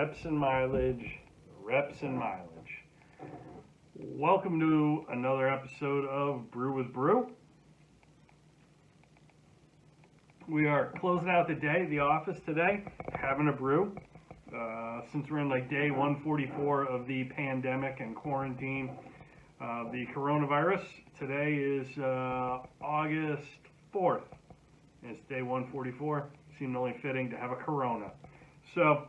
Reps and mileage, reps and mileage. Welcome to another episode of Brew with Brew. We are closing out the day at the office today, having a brew. Since we're in like day 144 of the pandemic and quarantine, the coronavirus, today is August 4th. It's day 144. Seemed only fitting to have a Corona. So,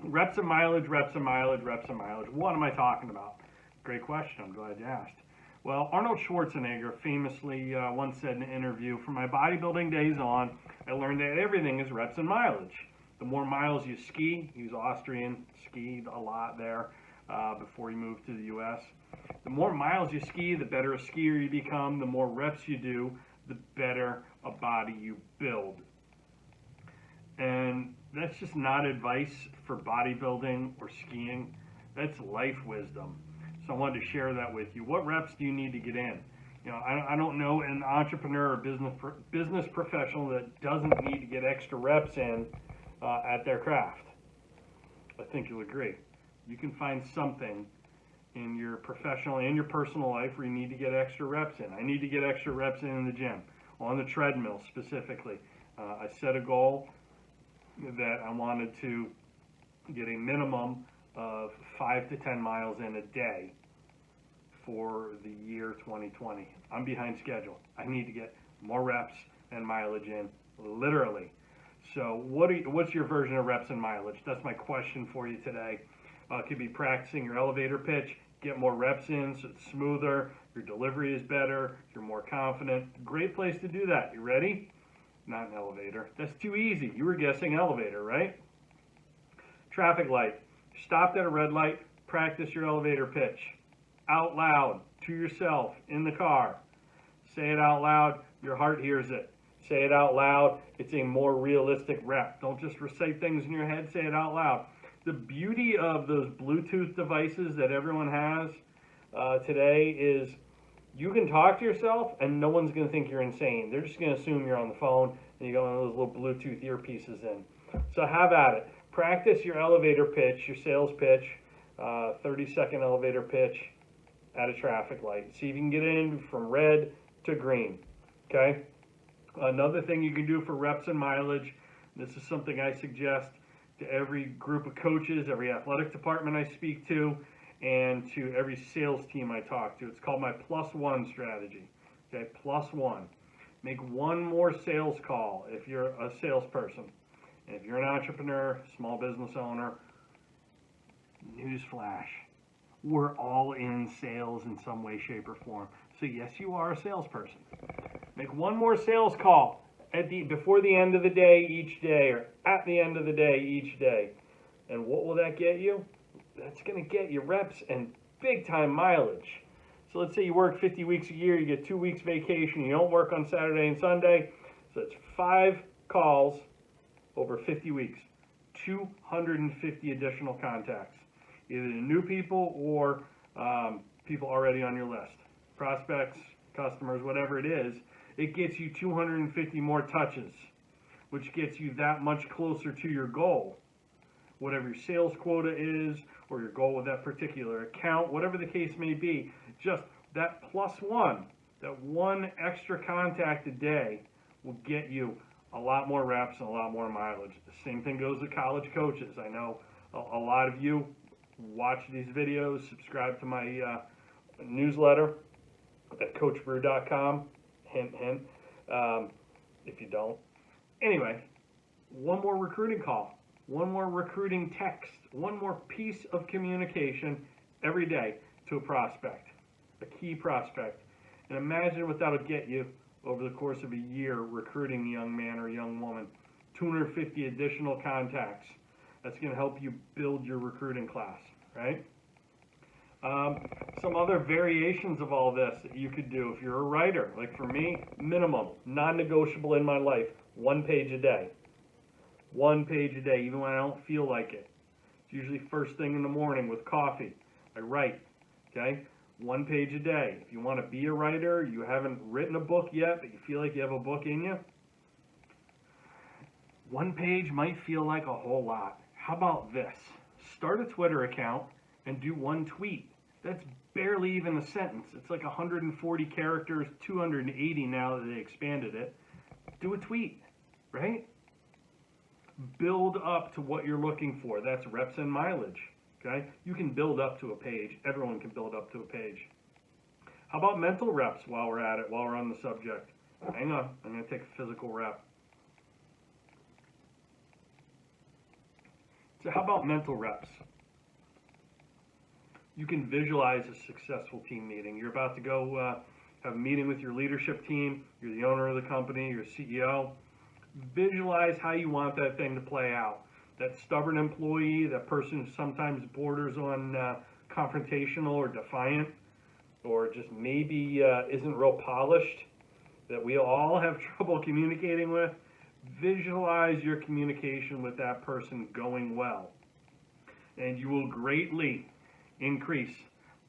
reps and mileage, reps and mileage, reps and mileage. What am I talking about? Great question. I'm glad you asked. Well, Arnold Schwarzenegger famously once said in an interview, "From my bodybuilding days on, I learned that everything is reps and mileage. The more miles you ski," he was Austrian, skied a lot there before he moved to the U.S. "The more miles you ski, the better a skier you become. The more reps you do, the better a body you build." And that's just not advice for bodybuilding or skiing. That's life wisdom. So I wanted to share that with you. What reps do you need to get in? You know, I don't know an entrepreneur or business professional that doesn't need to get extra reps in at their craft. I think you'll agree. You can find something in your professional and your personal life where you need to get extra reps in. I need to get extra reps in the gym, on the treadmill specifically. I set a goal that I wanted to get a minimum of 5 to 10 miles in a day for the year 2020. I'm behind schedule. I need to get more reps and mileage in, literally. So what's your version of reps and mileage? That's my question for you today. It could be practicing your elevator pitch, get more reps in so it's smoother, your delivery is better, you're more confident. Great place to do that. You ready? Not an elevator. That's too easy. You were guessing elevator, right? Traffic light. Stopped at a red light. Practice your elevator pitch. Out loud, to yourself, in the car. Say it out loud. Your heart hears it. Say it out loud. It's a more realistic rep. Don't just recite things in your head. Say it out loud. The beauty of those Bluetooth devices that everyone has today is you can talk to yourself and no one's going to think you're insane. They're just going to assume you're on the phone and you got one of those little Bluetooth earpieces in. So have at it. Practice your elevator pitch, your sales pitch, 30-second elevator pitch at a traffic light. See if you can get in from red to green. Okay? Another thing you can do for reps and mileage, this is something I suggest to every group of coaches, every athletic department I speak to, and to every sales team I talk to. It's called my +1 strategy. Okay, +1. Make one more sales call if you're a salesperson. And if you're an entrepreneur, small business owner, newsflash, we're all in sales in some way, shape, or form. So yes, you are a salesperson. Make one more sales call before the end of the day each day, or at the end of the day each day. And what will that get you? That's going to get you reps and big time mileage. So let's say you work 50 weeks a year, you get 2 weeks vacation, you don't work on Saturday and Sunday. So it's 5 calls over 50 weeks, 250 additional contacts, either to new people or people already on your list, prospects, customers, whatever it is. It gets you 250 more touches, which gets you that much closer to your goal. Whatever your sales quota is, or your goal with that particular account, whatever the case may be, just that +1, that one extra contact a day will get you a lot more reps and a lot more mileage. The same thing goes to college coaches. I know a lot of you watch these videos, subscribe to my newsletter at coachbrew.com, hint, hint, if you don't. Anyway, one more recruiting call. One more recruiting text, one more piece of communication every day to a prospect, a key prospect. And imagine what that'll get you over the course of a year recruiting a young man or a young woman. 250 additional contacts. That's going to help you build your recruiting class, right? Some other variations of all this that you could do if you're a writer. Like for me, minimum, non-negotiable in my life, 1 page a day. 1 page a day, even when I don't feel like it. It's usually first thing in the morning with coffee. I write, okay? 1 page a day. If you want to be a writer, you haven't written a book yet, but you feel like you have a book in you, 1 page might feel like a whole lot. How about this? start a Twitter account and do one tweet. That's barely even a sentence. It's like 140 characters, 280 now that they expanded it. Do a tweet, right? Build up to what you're looking for. That's reps and mileage, okay? You can build up to a page. Everyone can build up to a page. How about mental reps while we're at it, while we're on the subject? Hang on, I'm going to take a physical rep. So how about mental reps? You can visualize a successful team meeting. You're about to go have a meeting with your leadership team. You're the owner of the company, you're CEO. Visualize how you want that thing to play out. That stubborn employee, that person who sometimes borders on confrontational or defiant, or just maybe isn't real polished, that we all have trouble communicating with. Visualize your communication with that person going well, and you will greatly increase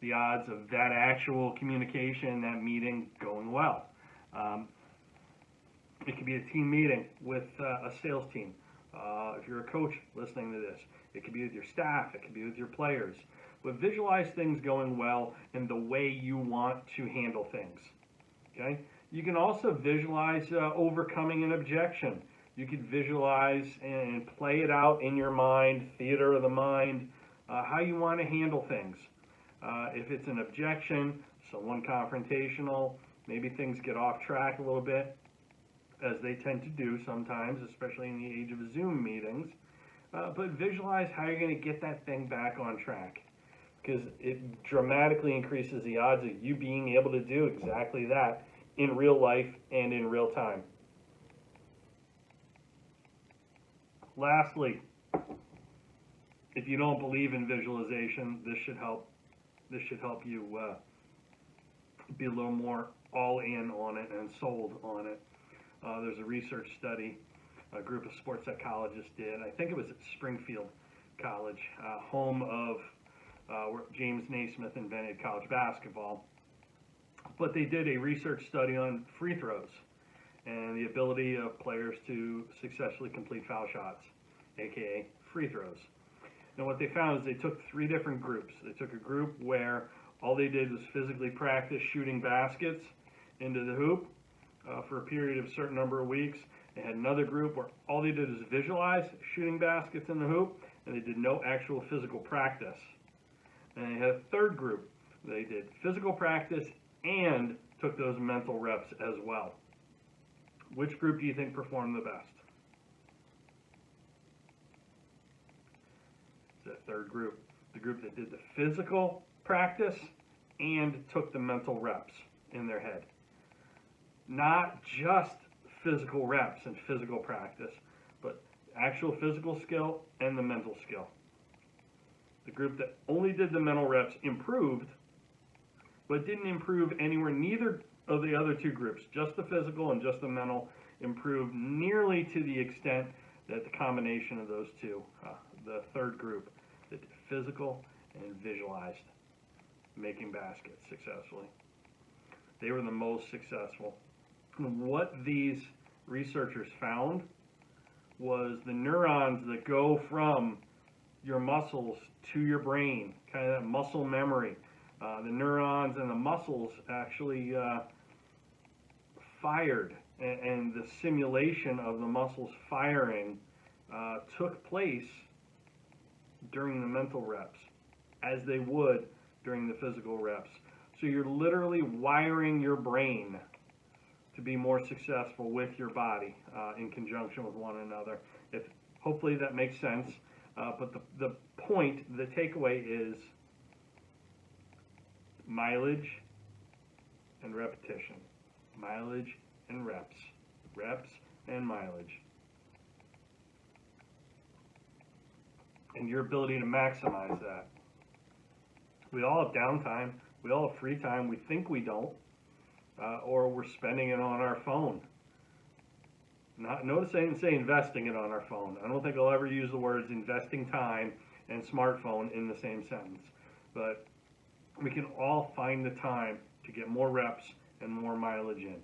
the odds of that actual communication, that meeting going well. It could be a team meeting with a sales team. If you're a coach listening to this, it could be with your staff, it could be with your players. But visualize things going well and the way you want to handle things. Okay? You can also visualize overcoming an objection. You could visualize and play it out in your mind, theater of the mind, how you want to handle things. If it's an objection, someone confrontational, maybe things get off track a little bit, as they tend to do sometimes, especially in the age of Zoom meetings. But visualize how you're going to get that thing back on track, because it dramatically increases the odds of you being able to do exactly that in real life and in real time. Lastly, if you don't believe in visualization, this should help. This should help you be a little more all in on it and sold on it. There's a research study a group of sports psychologists did. I think it was at Springfield College, home of where James Naismith invented college basketball. But they did a research study on free throws and the ability of players to successfully complete foul shots, aka free throws. And what they found is they took three different groups. They took a group where all they did was physically practice shooting baskets into the hoop for a period of a certain number of weeks. They had another group where all they did was visualize shooting baskets in the hoop, and they did no actual physical practice. And they had a third group. They did physical practice and took those mental reps as well. Which group do you think performed the best? It's that third group. The group that did the physical practice and took the mental reps in their head. Not just physical reps and physical practice, but actual physical skill and the mental skill. The group that only did the mental reps improved, but didn't improve anywhere. Neither of the other two groups, just the physical and just the mental, improved nearly to the extent that the combination of those two, the third group that did physical and visualized making baskets successfully, they were the most successful. And what these researchers found was the neurons that go from your muscles to your brain, kind of that muscle memory. The neurons and the muscles actually fired, and the simulation of the muscles firing took place during the mental reps, as they would during the physical reps. So you're literally wiring your brain to be more successful with your body in conjunction with one another. Hopefully that makes sense. But the point, the takeaway is mileage and repetition. Mileage and reps. Reps and mileage. And your ability to maximize that. We all have downtime. We all have free time. We think we don't. Or we're spending it on our phone. Notice I didn't say investing it on our phone. I don't think I'll ever use the words investing time and smartphone in the same sentence. But we can all find the time to get more reps and more mileage in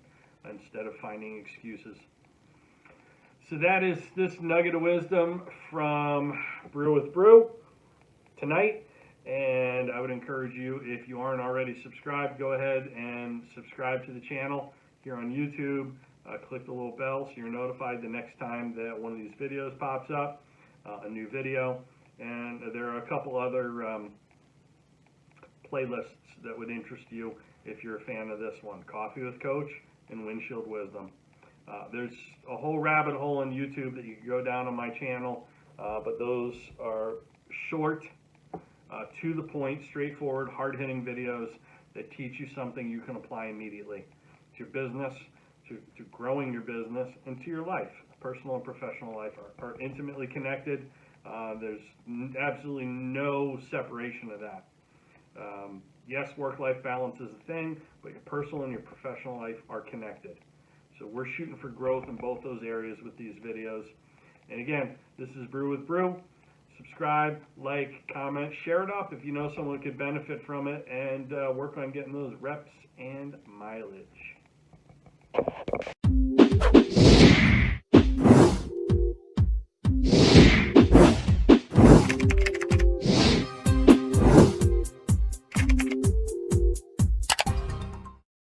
instead of finding excuses. So that is this nugget of wisdom from Brew with Brew. tonight. And I would encourage you, if you aren't already subscribed, go ahead and subscribe to the channel here on YouTube. Click the little bell so you're notified the next time that one of these videos pops up, a new video. And there are a couple other playlists that would interest you if you're a fan of this one: Coffee with Coach and Windshield Wisdom. There's a whole rabbit hole on YouTube that you can go down on my channel, but those are short, to the point, straightforward, hard-hitting videos that teach you something you can apply immediately to your business, to growing your business, and to your life. Personal and professional life are intimately connected. There's absolutely no separation of that. Yes, work-life balance is a thing, but your personal and your professional life are connected. So we're shooting for growth in both those areas with these videos. And again, this is Brew with Brew. Subscribe, like, comment, share it up if you know someone could benefit from it, and work on getting those reps and mileage.